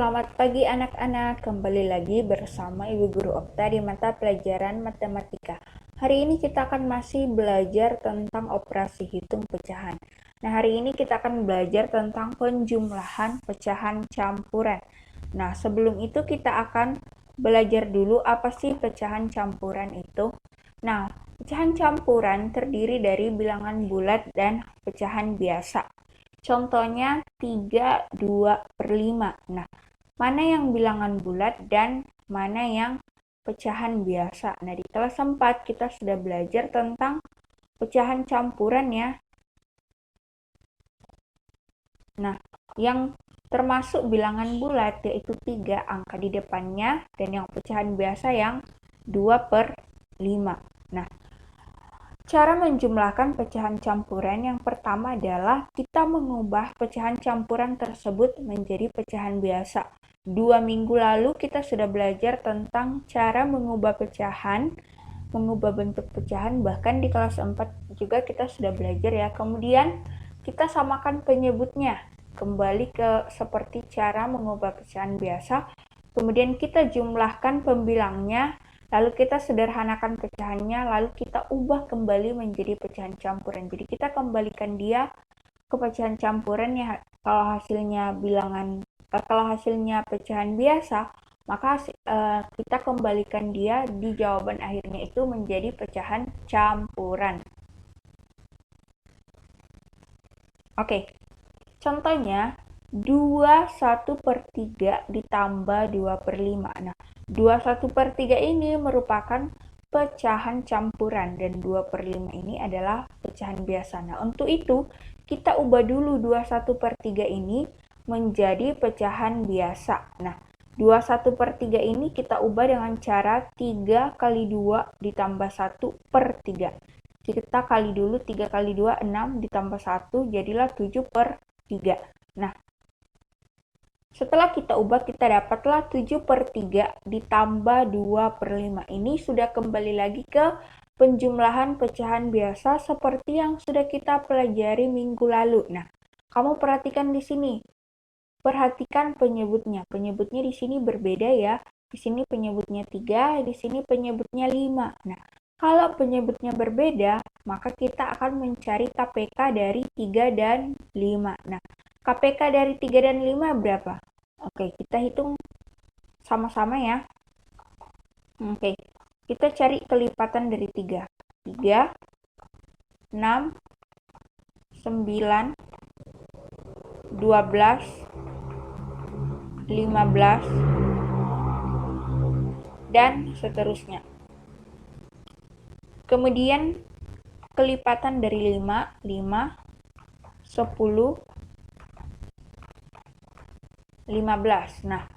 Selamat pagi anak-anak, kembali lagi bersama Ibu Guru Okta di mata pelajaran matematika. Hari ini kita akan masih belajar tentang operasi hitung pecahan. Nah, hari ini kita akan belajar tentang penjumlahan pecahan campuran. Nah, sebelum itu kita akan belajar dulu apa sih pecahan campuran itu. Nah, pecahan campuran terdiri dari bilangan bulat dan pecahan biasa. Contohnya 3, 2 per 5. Nah, mana yang bilangan bulat dan mana yang pecahan biasa. Nah, di kelas 4 kita sudah belajar tentang pecahan campuran ya. Nah, yang termasuk bilangan bulat yaitu 3 angka di depannya dan yang pecahan biasa yang 2 per 5. Nah, cara menjumlahkan pecahan campuran yang pertama adalah kita mengubah pecahan campuran tersebut menjadi pecahan biasa. 2 minggu lalu kita sudah belajar tentang cara mengubah pecahan, mengubah bentuk pecahan, bahkan di kelas 4 juga kita sudah belajar ya. Kemudian kita samakan penyebutnya, kembali ke seperti cara mengubah pecahan biasa. Kemudian kita jumlahkan pembilangnya, lalu kita sederhanakan pecahannya, lalu kita ubah kembali menjadi pecahan campuran. Jadi kita kembalikan dia ke pecahan campuran ya. Kalau hasilnya pecahan biasa, maka kita kembalikan dia di jawaban akhirnya itu menjadi pecahan campuran. Oke, contohnya 21/3 ditambah 2 per 5. Nah, 21/3 ini merupakan pecahan campuran dan 2 per 5 ini adalah pecahan biasa. Nah, untuk itu kita ubah dulu 21/3 ini menjadi pecahan biasa. Nah, 21/3 ini kita ubah dengan cara 3 kali 2 ditambah 1 per 3. Kita kali dulu 3 kali 2, 6 ditambah 1, jadilah 7 per 3. Nah, setelah kita ubah, kita dapatlah 7 per 3 ditambah 2 per 5. Ini sudah kembali lagi ke penjumlahan pecahan biasa seperti yang sudah kita pelajari minggu lalu. Nah, kamu perhatikan di sini. Perhatikan penyebutnya. Penyebutnya di sini berbeda ya. Di sini penyebutnya 3, di sini penyebutnya 5. Nah, kalau penyebutnya berbeda, maka kita akan mencari KPK dari 3 dan 5. Nah, KPK dari 3 dan 5 berapa? Oke, kita hitung sama-sama ya. Oke, kita cari kelipatan dari 3. 3, 6, 9, 12, 15, dan seterusnya. Kemudian kelipatan dari 5, 5, 10, 15. Nah,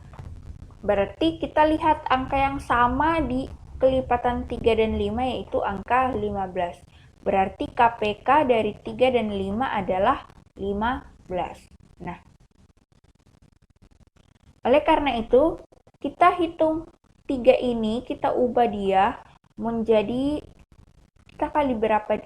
berarti kita lihat angka yang sama di kelipatan 3 dan 5 yaitu angka 15. Berarti KPK dari 3 dan 5 adalah 15. Nah, oleh karena itu, kita hitung 3 ini, kita ubah dia menjadi, kita kali berapa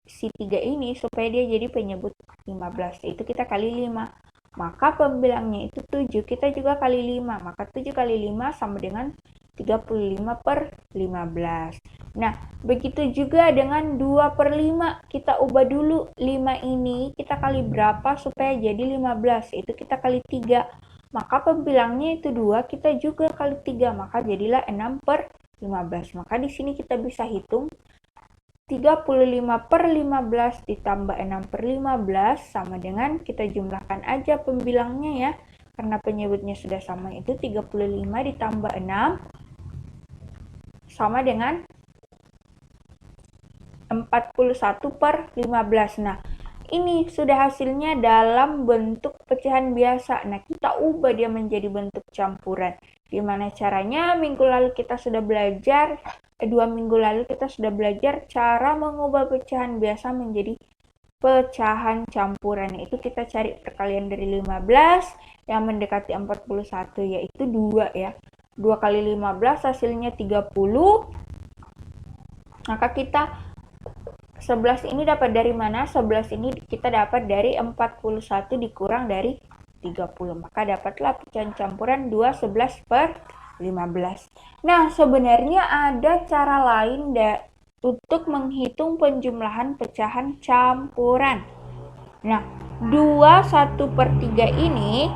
si 3 ini supaya dia jadi penyebut 15, yaitu kita kali 5. Maka pembilangnya itu 7, kita juga kali 5, maka 7 kali 5 sama dengan 35 per 15. Nah, begitu juga dengan 2 per 5, kita ubah dulu 5 ini, kita kali berapa supaya jadi 15, yaitu kita kali 3. Maka pembilangnya itu 2, kita juga kali 3, maka jadilah 6 per 15. Maka di sini kita bisa hitung 35 per 15 ditambah 6 per 15 sama dengan, kita jumlahkan aja pembilangnya ya, karena penyebutnya sudah sama, itu 35 ditambah 6 sama dengan 41 per 15. Nah, ini sudah hasilnya dalam bentuk pecahan biasa. Nah, kita ubah dia menjadi bentuk campuran. Gimana caranya? 2 minggu lalu kita sudah belajar cara mengubah pecahan biasa menjadi pecahan campuran. Itu kita cari perkalian dari 15 yang mendekati 41 yaitu 2 ya. 2 kali 15 hasilnya 30. Maka kita 11 ini dapat dari mana? 11 ini kita dapat dari 41 dikurang dari 30. Maka dapatlah pecahan campuran 2 11/15. Nah, sebenarnya ada cara lain untuk menghitung penjumlahan pecahan campuran. Nah, 2 1/3 ini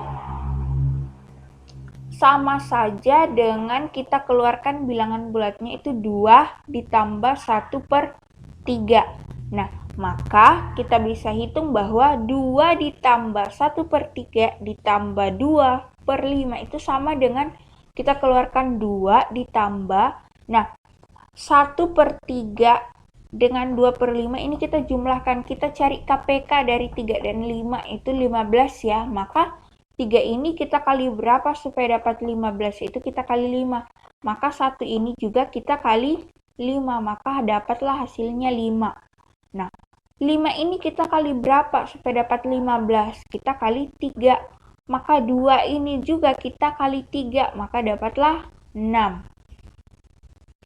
sama saja dengan kita keluarkan bilangan bulatnya itu 2 ditambah 1/3. Nah, maka kita bisa hitung bahwa 2 ditambah 1/3 ditambah 2/5 itu sama dengan kita keluarkan 2 ditambah, nah 1/3 dengan 2/5 ini kita jumlahkan, kita cari KPK dari 3 dan 5 itu 15 ya, maka 3 ini kita kali berapa supaya dapat 15, itu kita kali 5, maka 1 ini juga kita kali 5, maka dapatlah hasilnya 5. Nah, 5 ini kita kali berapa supaya dapat 15, kita kali 3, maka 2 ini juga kita kali 3, maka dapatlah 6.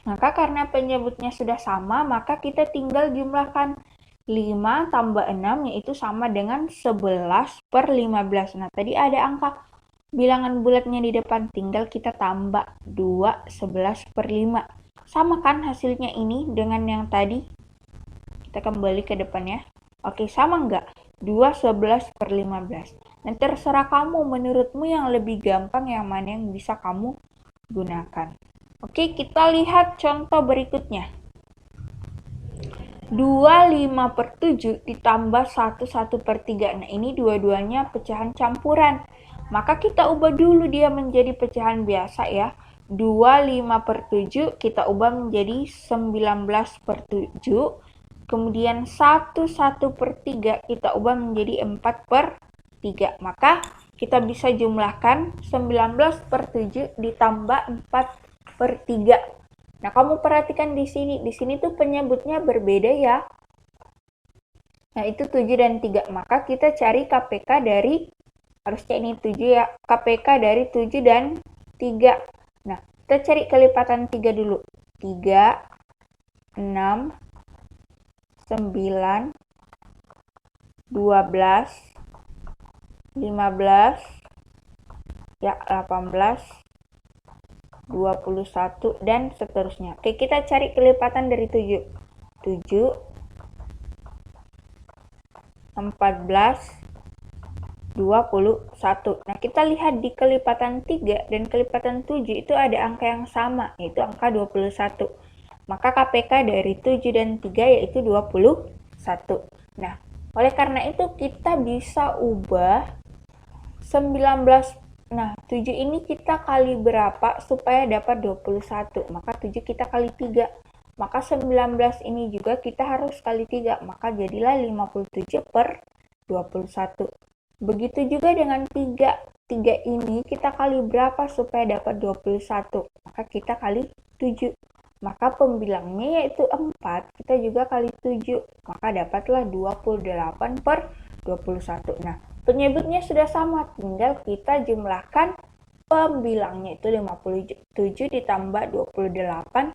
Maka karena penyebutnya sudah sama, maka kita tinggal jumlahkan 5 tambah 6 yaitu sama dengan 11/15. Nah, tadi ada angka bilangan bulatnya di depan, tinggal kita tambah 2 11/5. Sama kan hasilnya ini dengan yang tadi? Kita kembali ke depannya. Oke, sama nggak? 2 11/15. Nah, terserah kamu, menurutmu yang lebih gampang yang mana yang bisa kamu gunakan. Oke, kita lihat contoh berikutnya. 2 5/7 ditambah 1 1/3. Nah, ini dua-duanya pecahan campuran. Maka kita ubah dulu dia menjadi pecahan biasa ya. 2 5/7 kita ubah menjadi 19/7. Kemudian 1 1/3 kita ubah menjadi 4/3. Maka kita bisa jumlahkan 19/7 ditambah 4/3. Nah, kamu perhatikan di sini. Di sini tuh penyebutnya berbeda ya. Nah, itu 7 dan 3. Maka kita cari KPK dari, harusnya ini 7 ya, KPK dari 7 dan 3. Nah, kita cari kelipatan 3 dulu. 3, 6, 9, 12, 15, ya 18, 21, dan seterusnya. Oke, kita cari kelipatan dari 7. 7, 14, 21. Nah, kita lihat di kelipatan 3 dan kelipatan 7 itu ada angka yang sama, yaitu angka 21. Maka KPK dari 7 dan 3 yaitu 21. Nah, oleh karena itu kita bisa ubah 19. Nah, 7 ini kita kali berapa supaya dapat 21? Maka 7 kita kali 3. Maka 19 ini juga kita harus kali 3. Maka jadilah 57/21. Begitu juga dengan 3. 3 ini kita kali berapa supaya dapat 21? Maka kita kali 7. Maka pembilangnya yaitu 4. Kita juga kali 7. Maka dapatlah 28/21. Nah, penyebutnya sudah sama, tinggal kita jumlahkan pembilangnya itu 57 ditambah 28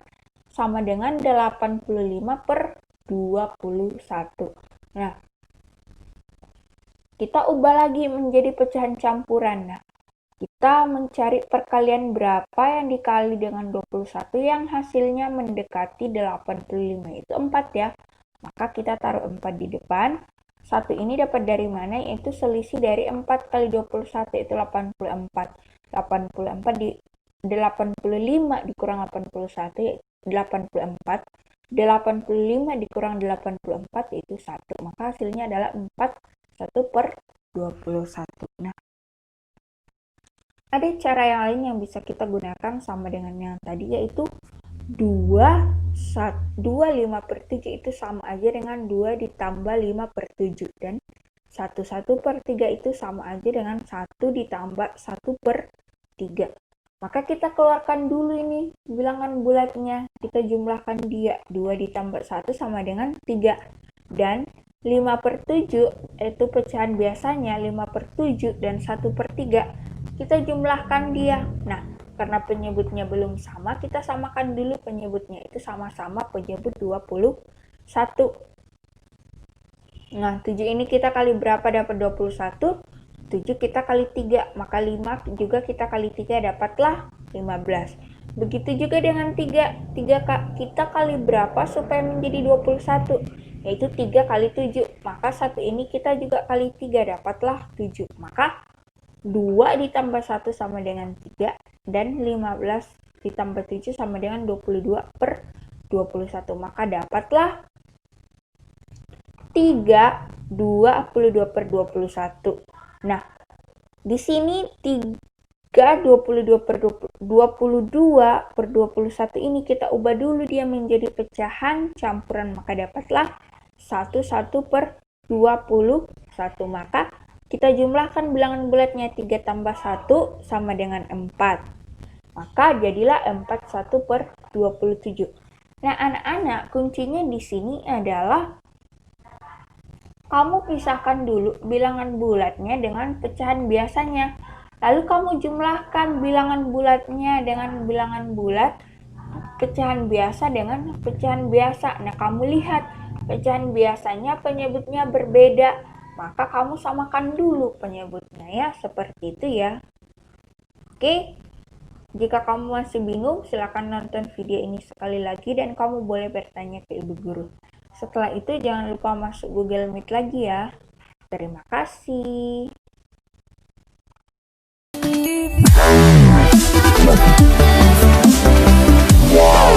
sama dengan 85/21. Nah, kita ubah lagi menjadi pecahan campuran. Nah, kita mencari perkalian berapa yang dikali dengan 21 yang hasilnya mendekati 85, itu 4 ya. Maka kita taruh 4 di depan. 1 ini dapat dari mana? Yaitu selisih dari 4 kali 21, itu 84. 85 dikurang 81, yaitu 84. 85 dikurang 84, yaitu 1. Maka hasilnya adalah 41/21. Nah, ada cara yang lain yang bisa kita gunakan sama dengan yang tadi, yaitu 2 5/7 itu sama aja dengan 2 ditambah 5/7, dan 1 1/3 itu sama aja dengan 1 ditambah 1/3. Maka kita keluarkan dulu ini bilangan bulatnya, kita jumlahkan dia. 2 ditambah 1 sama dengan 3, dan 5/7 itu pecahan biasanya 5/7 dan 1/3 kita jumlahkan dia. Nah, karena penyebutnya belum sama, kita samakan dulu penyebutnya, itu sama-sama penyebut 21. Nah, 7 ini kita kali berapa dapat 21? 7 kita kali 3, maka 5 juga kita kali 3 dapatlah 15. Begitu juga dengan 3 kita kali berapa supaya menjadi 21? Yaitu 3 kali 7, maka 1 ini kita juga kali 3 dapatlah 7. Maka 2 ditambah 1 sama dengan 3, dan 15 ditambah 7 sama dengan 22 per 21. Maka dapatlah 3 22 per 21. Nah, di sini 3 22 per 21 ini kita ubah dulu dia menjadi pecahan campuran, maka dapatlah 11 per 21. Maka kita jumlahkan bilangan bulatnya 3 tambah 1 sama dengan 4. Maka jadilah 41 per 27. Nah, anak-anak, kuncinya di sini adalah kamu pisahkan dulu bilangan bulatnya dengan pecahan biasanya. Lalu kamu jumlahkan bilangan bulatnya dengan bilangan bulat, pecahan biasa dengan pecahan biasa. Nah, kamu lihat pecahan biasanya penyebutnya berbeda, maka kamu samakan dulu penyebutnya ya, seperti itu ya. Oke, jika kamu masih bingung, silakan nonton video ini sekali lagi dan kamu boleh bertanya ke ibu guru. Setelah itu jangan lupa masuk Google Meet lagi ya. Terima kasih. Wow.